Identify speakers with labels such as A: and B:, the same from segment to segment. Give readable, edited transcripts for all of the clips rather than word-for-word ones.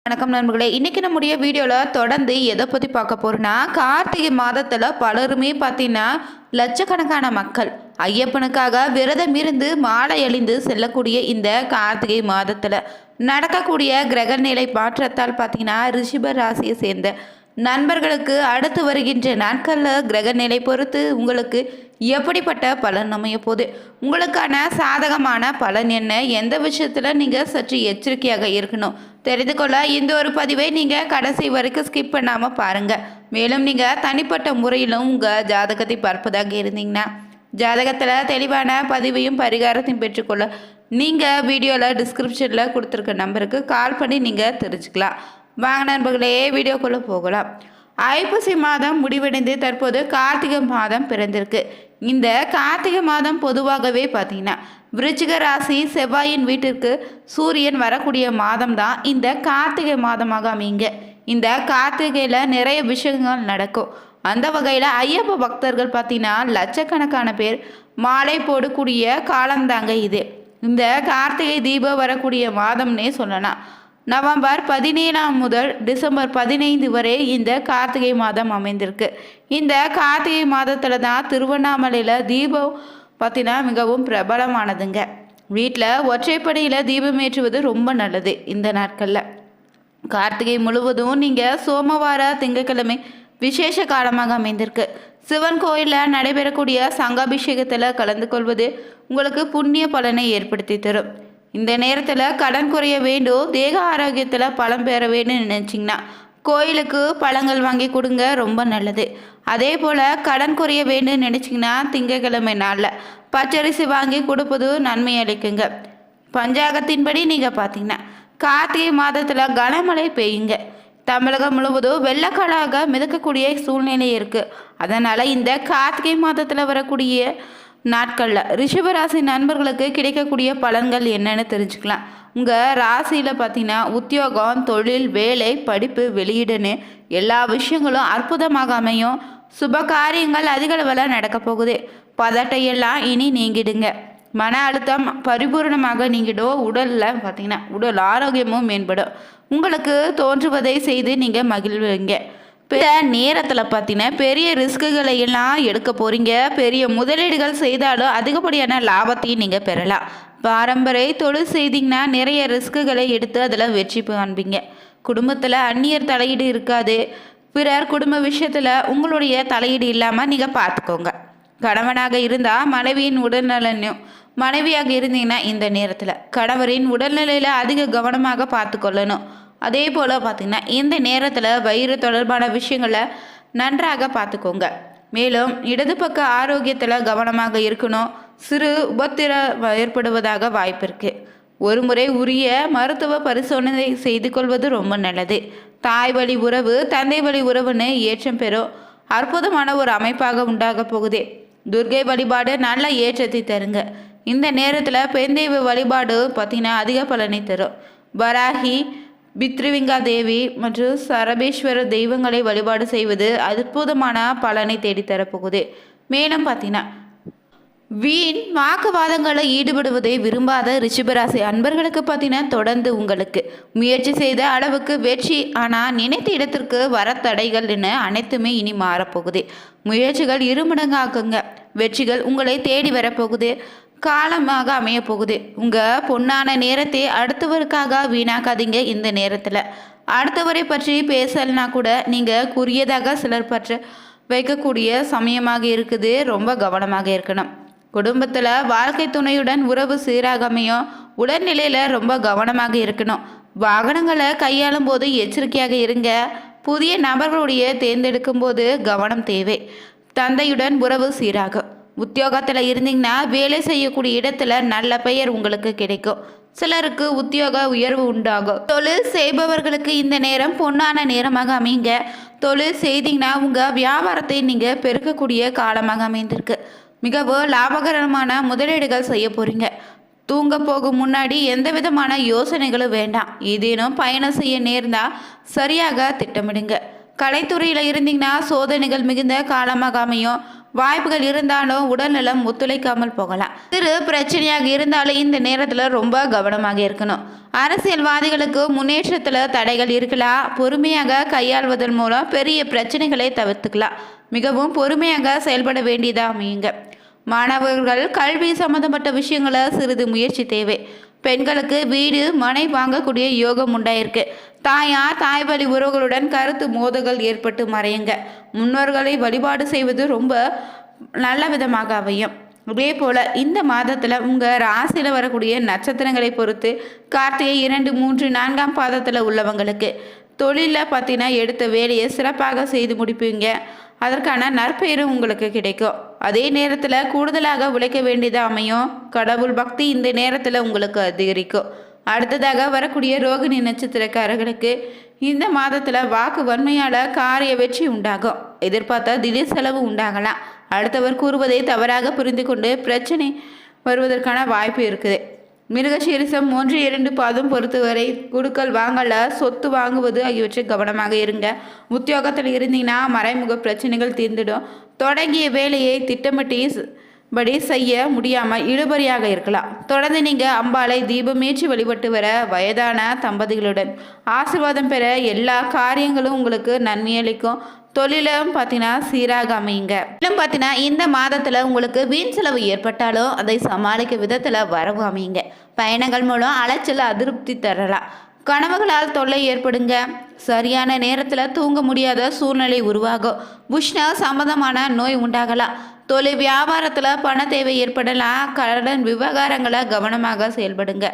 A: வணக்கம் நண்பர்களே, இன்றைக்கி நம்முடைய வீடியோவில் தொடர்ந்து எதை பற்றி பார்க்க போகிறோன்னா, கார்த்திகை மாதத்தில் பலருமே பார்த்தீங்கன்னா லட்சக்கணக்கான மக்கள் ஐயப்பனுக்காக விரதம் இருந்து மாலை அணிந்து செல்லக்கூடிய இந்த கார்த்திகை மாதத்தில் நடக்கக்கூடிய கிரகநிலை மாற்றத்தால் பார்த்தீங்கன்னா ரிஷப ராசியை சேர்ந்த நண்பர்களுக்கு அடுத்து வருகின்ற நாட்களில் கிரகநிலை பொறுத்து உங்களுக்கு எப்படிப்பட்ட பலன் அமைய போகுது, உங்களுக்கான சாதகமான பலன் என்ன, எந்த விஷயத்தில் நீங்கள் சற்று எச்சரிக்கையாக இருக்கணும் தெரிந்து கொள்ள இந்த ஒரு பதிவை நீங்கள் கடைசி வரைக்கும் ஸ்கிப் பண்ணாமல் பாருங்கள். மேலும் நீங்கள் தனிப்பட்ட முறையிலும் உங்கள் ஜாதகத்தை பார்ப்பதாக இருந்தீங்கன்னா ஜாதகத்தில் தெளிவான பதிவையும் பரிகாரத்தையும் பெற்றுக்கொள்ள நீங்கள் வீடியோவில் டிஸ்கிரிப்ஷனில் கொடுத்துருக்க நம்பருக்கு கால் பண்ணி நீங்கள் தெரிஞ்சுக்கலாம். வாங்க நண்பர்களே, வீடியோக்குள்ளே போகலாம். ஐப்பசி மாதம் முடிவடைந்து தற்போது கார்த்திகை மாதம் பிறந்திருக்கு. இந்த கார்த்திகை மாதம் பொதுவாகவே பார்த்தீங்கன்னா விருச்சிக ராசி செவ்வாயின் வீட்டிற்கு சூரியன் வரக்கூடிய மாதம் தான் இந்த கார்த்திகை மாதமாக அமைங்க. இந்த கார்த்திகையில் நிறைய விஷயங்கள் நடக்கும். அந்த வகையில் ஐயப்ப பக்தர்கள் பார்த்தீங்கன்னா லட்சக்கணக்கான பேர் மாலை போடக்கூடிய காலம்தாங்க இது. இந்த கார்த்திகை தீபம் வரக்கூடிய மாதம்னே சொல்லலாம். நவம்பர் 17 முதல் டிசம்பர் 15 வரை இந்த கார்த்திகை மாதம் அமைந்திருக்கு. இந்த கார்த்திகை மாதத்தில் தான் திருவண்ணாமலையில் தீபம் பார்த்தீங்கன்னா மிகவும் பிரபலமானதுங்க. வீட்டில் ஒற்றைப்படையில் தீபம் ஏற்றுவது ரொம்ப நல்லது. இந்த நாட்களில் கார்த்திகை முழுவதும் நீங்கள் சோமவார திங்கட்கிழமை விசேஷ காலமாக அமைந்திருக்கு. சிவன் கோயிலில் நடைபெறக்கூடிய சங்காபிஷேகத்தில் கலந்து கொள்வது உங்களுக்கு புண்ணிய பலனை ஏற்படுத்தி தரும். இந்த நேரத்தில் கடன் குறைய வேண்டும், தேக ஆரோக்கியத்தில் பலம் பெற வேணும்னு நினச்சிங்கன்னா கோயிலுக்கு பழங்கள் வாங்கி கொடுங்க, ரொம்ப நல்லது. அதே போல் கடன் குறைய வேணும்னு நினச்சிங்கன்னா திங்கக்கிழமை நாளில் பச்சரிசி வாங்கி கொடுப்பது நன்மை அளிக்குங்க. பஞ்சாங்கத்தின்படி நீங்கள் பார்த்தீங்கன்னா கார்த்திகை மாதத்தில் கனமழை பெய்யுங்க. தமிழகம் முழுவதும் வெள்ளக்காடாக மிதக்கக்கூடிய சூழ்நிலை இருக்குது. அதனால் இந்த கார்த்திகை மாதத்தில் வரக்கூடிய நாட்களில் ரிஷபராசி நண்பர்களுக்கு கிடைக்கக்கூடிய பலன்கள் என்னென்னு தெரிஞ்சுக்கலாம். உங்கள் ராசியில் பார்த்தீங்கன்னா உத்தியோகம், தொழில், வேலை, படிப்பு, வெளியீடுன்னு எல்லா விஷயங்களும் அற்புதமாக அமையும். சுப காரியங்கள் அதிக அளவில் நடக்க போகுது. பதட்டையெல்லாம் இனி நீங்கிடுங்க. மன அழுத்தம் பரிபூர்ணமாக நீங்கிடும். உடலில் பார்த்தீங்கன்னா உடல் ஆரோக்கியமும் மேம்படும். உங்களுக்கு தோன்றுவதை செய்து நீங்கள் மகிழ்வீங்க. இந்த நேரத்தில் பார்த்தீங்கன்னா பெரிய ரிஸ்க்குகளை எல்லாம் எடுக்க போகிறீங்க. பெரிய முதலீடுகள் செய்தாலும் அதிகப்படியான லாபத்தையும் நீங்கள் பெறலாம். பாரம்பரிய தொழில் செய்தீங்கன்னா நிறைய ரிஸ்க்குகளை எடுத்து அதில் வெற்றி காண்பீங்க. குடும்பத்தில் அந்நியர் தலையீடு இருக்காது. பிறர் குடும்ப விஷயத்தில் உங்களுடைய தலையீடு இல்லாமல் நீங்கள் பார்த்துக்கோங்க. கணவனாக இருந்தால் மனைவியின் உடல்நலனையும், மனைவியாக இருந்தீங்கன்னா இந்த நேரத்தில் கணவரின் உடல்நிலையில் அதிக கவனமாக பார்த்து கொள்ளணும். அதே போல் பார்த்திங்கன்னா இந்த நேரத்தில் வயிறு தொடர்பான விஷயங்களை நன்றாக பார்த்துக்கோங்க. மேலும் இடது பக்க ஆரோக்கியத்தில் கவனமாக இருக்கணும். சிறு உபத்திரம் ஏற்படுவதாக வாய்ப்பு இருக்குது. ஒரு முறை உரிய மருத்துவ பரிசோதனை செய்து கொள்வது ரொம்ப நல்லது. தாய் வழி உறவு, தந்தை வழி உறவுன்னு ஏற்றம் பெறும் அற்புதமான ஒரு அமைப்பாக உண்டாக போகுது. துர்கை வழிபாடு நல்ல ஏற்றத்தை தருங்க. இந்த நேரத்தில் பெண் தெய்வ வழிபாடு பார்த்திங்கன்னா அதிக பலனை தரும். வராகி, பித்ருவிங்கா தேவி மற்றும் சரபேஸ்வர தெய்வங்களை வழிபாடு செய்வது அற்புதமான பலனை தேடித்தரப்போகுது. மேலும் பார்த்தீங்கன்னா வீண் வாக்குவாதங்களில் ஈடுபடுவதை விரும்பாத ரிஷபராசி அன்பர்களுக்கு பார்த்தீங்கன்னா தொடர்ந்து உங்களுக்கு முயற்சி செய்த அளவுக்கு வெற்றி, ஆனால் நினைத்த இடத்திற்கு வர தடைகள்னு அனைத்துமே இனி மாறப்போகுது. முயற்சிகள் இருமடங்காக்குங்க. வெற்றிகள் உங்களை தேடி வரப்போகுது. காலமாக அமைய போகுது. உங்கள் பொன்னான நேரத்தை அடுத்தவருக்காக வீணாக்காதீங்க. இந்த நேரத்தில் அடுத்தவரை பற்றி பேசலைனா கூட நீங்கள் கூறியதாக சிலர் பற்ற வைக்கக்கூடிய சமயமாக இருக்குது. ரொம்ப கவனமாக இருக்கணும். குடும்பத்தில் வாழ்க்கை துணையுடன் உறவு சீராக அமையும். உடல்நிலையில் ரொம்ப கவனமாக இருக்கணும். வாகனங்களை கையாளும் போது எச்சரிக்கையாக இருங்க. புதிய நபர்களுடைய தேர்ந்தெடுக்கும் போது கவனம் தேவை. தந்தையுடன் உறவு சீராகும். உத்தியோகத்தில் இருந்தீங்கன்னா வேலை செய்யக்கூடிய இடத்துல நல்ல பெயர் உங்களுக்கு கிடைக்கும். சிலருக்கு உத்தியோக உயர்வு உண்டாகும். தொழில் செய்பவர்களுக்கு இந்த நேரம் பொன்னான நேரமாக அமைங்க. தொழில் செய்தீங்கன்னா உங்கள் வியாபாரத்தை நீங்கள் பெருக்கக்கூடிய காலமாக அமைந்திருக்கு. மிகவும் லாபகரமான முதலீடுகள் செய்ய போகிறீங்க. தூங்க போகும் முன்னாடி எந்த விதமான யோசனைகளும் வேண்டாம். ஏதேனும் பயணம் செய்ய நேர்ந்தால் சரியாக திட்டமிடுங்க. கலைத்துறையில் இருந்தீங்கன்னா சோதனைகள் மிகுந்த காலமாக அமையும். வாய்ப்புகள் இருந்தாலும் உடல்நலம் ஒத்துழைக்காமல் போகலாம். சிறு பிரச்சனையாக இருந்தாலும் இந்த நேரத்தில் ரொம்ப கவனமாக இருக்கணும். அரசியல்வாதிகளுக்கு முன்னேற்றத்தில் தடைகள் இருக்கலாம். பொறுமையாக கையாள்வதன் மூலம் பெரிய பிரச்சனைகளை தவிர்த்துக்கலாம். மிகவும் பொறுமையாக செயல்பட வேண்டியதாக அமையுங்க. மாணவர்கள் கல்வி சம்பந்தப்பட்ட விஷயங்களை சிறிது முயற்சி தேவை. பெண்களுக்கு வீடு மனை வாங்கக்கூடிய யோகம் உண்டாயிருக்கு. தாயார் தாய் வழி உறவுகளுடன் கருத்து மோதல்கள் ஏற்பட்டு மறையுங்க. முன்னோர்களை வழிபாடு செய்வது ரொம்ப நல்ல விதமாக அமையும். அதே போல் இந்த மாதத்தில் உங்கள் ராசியில் வரக்கூடிய நட்சத்திரங்களை பொறுத்து கார்த்திகை 2, 3, 4ஆம் பாதத்தில் உள்ளவங்களுக்கு தொழிலில் பார்த்தீங்கன்னா எடுத்த வேலையை சிறப்பாக செய்து முடிப்பீங்க. அதற்கான நற்பெயரும் உங்களுக்கு கிடைக்கும். அதே நேரத்தில் கூடுதலாக உழைக்க வேண்டியதாக அமையும். கடவுள் பக்தி இந்த நேரத்தில் உங்களுக்கு அதிகரிக்கும். அடுத்ததாக வரக்கூடிய ரோகிணி நட்சத்திரக்காரர்களுக்கு இந்த மாதத்தில் வாக்கு வன்மையால் காரிய வெற்றி உண்டாகும். எதிர்பார்த்த திடீர் செலவு உண்டாகலாம். அடுத்தவர் கூறுவதை தவறாக புரிந்து கொண்டு பிரச்சனை வருவதற்கான வாய்ப்பு இருக்குது. மிருகசீரிசம் 1, 2 பாதம் பொறுத்தவரை குடுக்கல் வாங்கல சொத்து வாங்குவது ஆகியவற்றை கவனமாக இருங்க. உத்தியோகத்தில் இருந்தீங்கன்னா மறைமுக பிரச்சனைகள் தீர்ந்துடும். தொடங்கிய வேலையை திட்டமிட்டபடி செய்ய முடியாமல் இழுபறியாக இருக்கலாம். தொடர்ந்து நீங்கள் அம்பாளை தீபமேற்றி வழிபட்டு வர வயதான தம்பதிகளுடன் ஆசீர்வாதம் பெற எல்லா காரியங்களும் உங்களுக்கு நன்மையளிக்கும். தொழிலும் பார்த்தீங்கன்னா சீராக அமையுங்க. இன்னும் பார்த்தீங்கன்னா இந்த மாதத்தில் உங்களுக்கு வீண் செலவு ஏற்பட்டாலும் அதை சமாளிக்க விதத்தில் வரவு அமையுங்க. பயணங்கள் மூலம் அலைச்சல் அதிருப்தி தரலாம். கனவுகளால் தொல்லை ஏற்படுங்க. சரியான நேரத்தில் தூங்க முடியாத சூழ்நிலை உருவாகும். உஷ்ண சம்பந்தமான நோய் உண்டாகலாம். தொழில் வியாபாரத்தில் பண தேவை ஏற்படலாம். கடன் விவகாரங்களை கவனமாக செயல்படுங்க.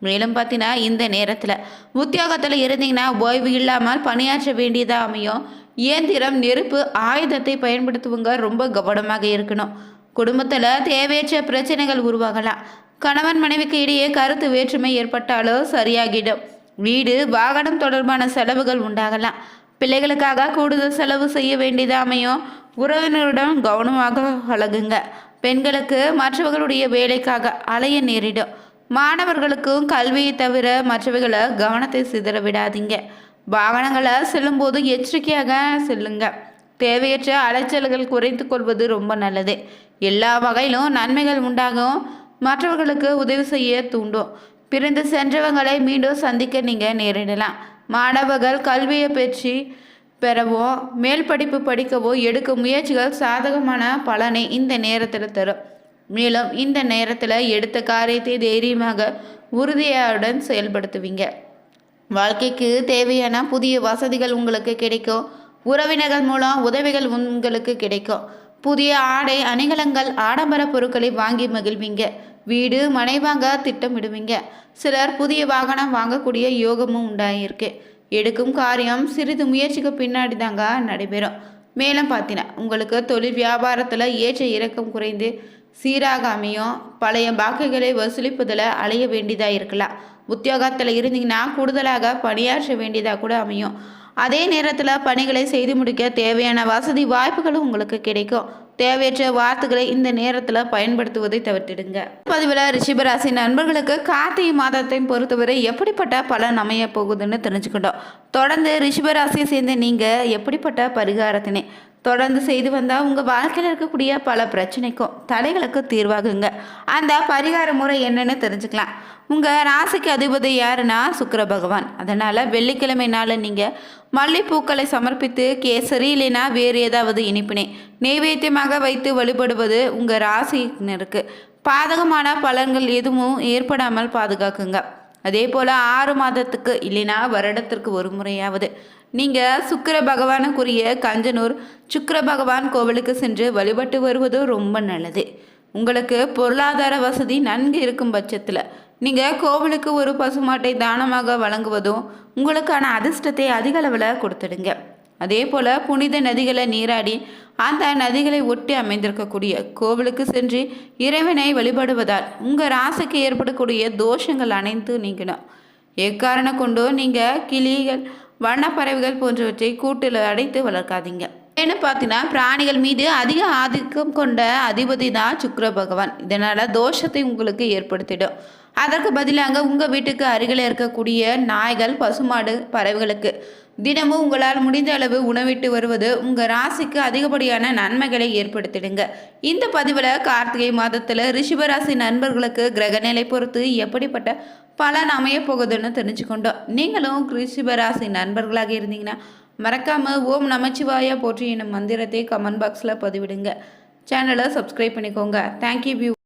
A: மேலும் பார்த்தீங்கன்னா இந்த நேரத்தில் உத்தியோகத்தில் இருந்தீங்கன்னா ஓய்வு இல்லாமல் பணியாற்ற வேண்டியதாக அமையும். இயந்திரம் நெருப்பு ஆயுதத்தை பயன்படுத்துவங்க ரொம்ப கவனமாக இருக்கணும். குடும்பத்தில் தேவையற்ற பிரச்சனைகள் உருவாகலாம். கணவன் மனைவிக்கு இடையே கருத்து வேற்றுமை ஏற்பட்டாலும் சரியாகிடும். வீடு வாகனம் தொடர்பான செலவுகள் உண்டாகலாம். பிள்ளைகளுக்காக கூடுதல் செலவு செய்ய வேண்டியதாக அமையும். உறவினருடன் கவனமாக பழகுங்க. பெண்களுக்கு மற்றவர்களுடைய வேலைக்காக அலைய நேரிடும். மாணவர்களுக்கும் கல்வியை தவிர மற்றவைகளை கவனத்தை சிதற விடாதீங்க. வாகனங்களை செல்லும்போது எச்சரிக்கையாக செல்லுங்க. தேவையற்ற அலைச்சல்கள் குறைத்து கொள்வது ரொம்ப நல்லது. எல்லா வகையிலும் நன்மைகள் உண்டாகும். மற்றவர்களுக்கு உதவி செய்ய தூண்டும். பிரிந்து சென்றவங்களை மீண்டும் சந்திக்க நீங்கள் நேரிடலாம். மாணவர்கள் கல்வியை பெறவோ மேல் படிப்பு படிக்கவோ எடுக்கும் முயற்சிகள் சாதகமான பலனை இந்த நேரத்தில் தரும். மேலும் இந்த நேரத்தில் எடுத்த காரியத்தை தைரியமாக உறுதியுடன் செயல்படுத்துவீங்க. வாழ்க்கைக்கு தேவையான புதிய வசதிகள் உங்களுக்கு கிடைக்கும். உறவினர்கள் மூலம் உதவிகள் உங்களுக்கு கிடைக்கும். புதிய ஆடை அணிகலன்கள் ஆடம்பர பொருட்களை வாங்கி மகிழ்வீங்க. வீடு மனை வாங்க திட்டமிடுவீங்க. சிலர் புதிய வாகனம் வாங்கக்கூடிய யோகமும் உண்டாயிருக்கு. எடுக்கும் காரியம் சிறிது முயற்சிக்கு பின்னாடி தாங்க நடைபெறும். மேலும் பார்த்தீங்கன்னா உங்களுக்கு தொழில் வியாபாரத்தில் ஏற்ற இறக்கம் குறைந்து சீராக அமையும். பழைய பாக்கிகளை வசூலிப்பதில் அலைய வேண்டியதாக இருக்கலாம். உத்தியோகத்தில் இருந்தீங்கன்னா கூடுதலாக பணியாற்ற வேண்டியதாக கூட அமையும். அதே நேரத்தில் பணிகளை செய்து முடிக்க தேவையான வசதி வாய்ப்புகளும் உங்களுக்கு கிடைக்கும். தேவையற்ற வார்த்தைகளை இந்த நேரத்தில் பயன்படுத்துவதை தவிர்த்திடுங்க. பதிவில் ரிஷபராசி நண்பர்களுக்கு கார்த்திகை மாதத்தை பொறுத்தவரை எப்படிப்பட்ட பலன் அமைய போகுதுன்னு தெரிஞ்சுக்கிட்டோம். தொடர்ந்து ரிஷபராசியை சேர்ந்து நீங்கள் எப்படிப்பட்ட பரிகாரத்தினை தொடர்ந்து செய்து வந்தால் உங்கள் வாழ்க்கையில் இருக்கக்கூடிய பல பிரச்சனைக்கும் தடைகளுக்கு தீர்வாகுங்க. அந்த பரிகார முறை என்னன்னு தெரிஞ்சுக்கலாம். உங்கள் ராசிக்கு அதிபதி யாருன்னா சுக்கிர பகவான். அதனால் வெள்ளிக்கிழமை நாள் நீங்கள் மல்லிப்பூக்களை சமர்ப்பித்து கேசரி இல்லைன்னா வேறு ஏதாவது இனிப்பினை நெய்வேத்தியமாக வைத்து வழிபடுவது உங்கள் ராசினருக்கு பாதகமான பலன்கள் எதுவும் ஏற்படாமல் பாதுகாக்குங்க. அதே போல் 6 மாதத்துக்கு இல்லைன்னா வருடத்திற்கு ஒரு முறையாவது நீங்கள் சுக்கிர பகவானுக்குரிய கஞ்சனூர் சுக்கிர பகவான் கோவிலுக்கு சென்று வழிபட்டு வருவது ரொம்ப நல்லது. உங்களுக்கு பொருளாதார வசதி நன்கு இருக்கும் பட்சத்தில் நீங்கள் கோவிலுக்கு ஒரு பசுமாட்டை தானமாக வழங்குவதும் உங்களுக்கான அதிர்ஷ்டத்தை அதிக அளவில் கொடுத்துடுங்க. அதே போல் புனித நதிகளை நீராடி அந்த நதிகளை ஒட்டி அமைந்திருக்கக்கூடிய கோவிலுக்கு சென்று இறைவனை வழிபடுவதால் உங்கள் ராசிக்கு ஏற்படக்கூடிய தோஷங்கள் அனைத்து நீங்கணும். எக்காரணம் கொண்டோ நீங்கள் கிளிகள் வண்ணப்பறவைகள் போன்றவற்றை கூட்டில் அடைத்து வளர்க்காதீங்க. ஏன்னு பார்த்தீங்கன்னா பிராணிகள் மீது அதிக ஆதிக்கம் கொண்ட அதிபதி தான் சுக்கிர பகவான். இதனால் தோஷத்தை உங்களுக்கு ஏற்படுத்திடும். அதற்கு பதிலாக உங்கள் வீட்டுக்கு அருகில் இருக்கக்கூடிய நாய்கள், பசுமாடு, பறவைகளுக்கு தினமும் உங்களால் முடிந்த அளவு உணவிட்டு வருவது உங்கள் ராசிக்கு அதிகப்படியான நன்மைகளை ஏற்படுத்திடுங்க. இந்த பதிவில் கார்த்திகை மாதத்தில் ரிஷபராசி நண்பர்களுக்கு கிரகநிலை பொறுத்து எப்படிப்பட்ட பலன் அமைய போகுதுன்னு தெரிஞ்சுக்கொண்டோம். நீங்களும் ரிஷபராசி நண்பர்களாக இருந்தீங்கன்னா மறக்காமல் ஓம் நமச்சிவாயா போற்றி என்னும் மந்திரத்தை கமெண்ட் பாக்ஸில் பதிவிடுங்க. சேனலை சப்ஸ்கிரைப் பண்ணிக்கோங்க. Thank you view.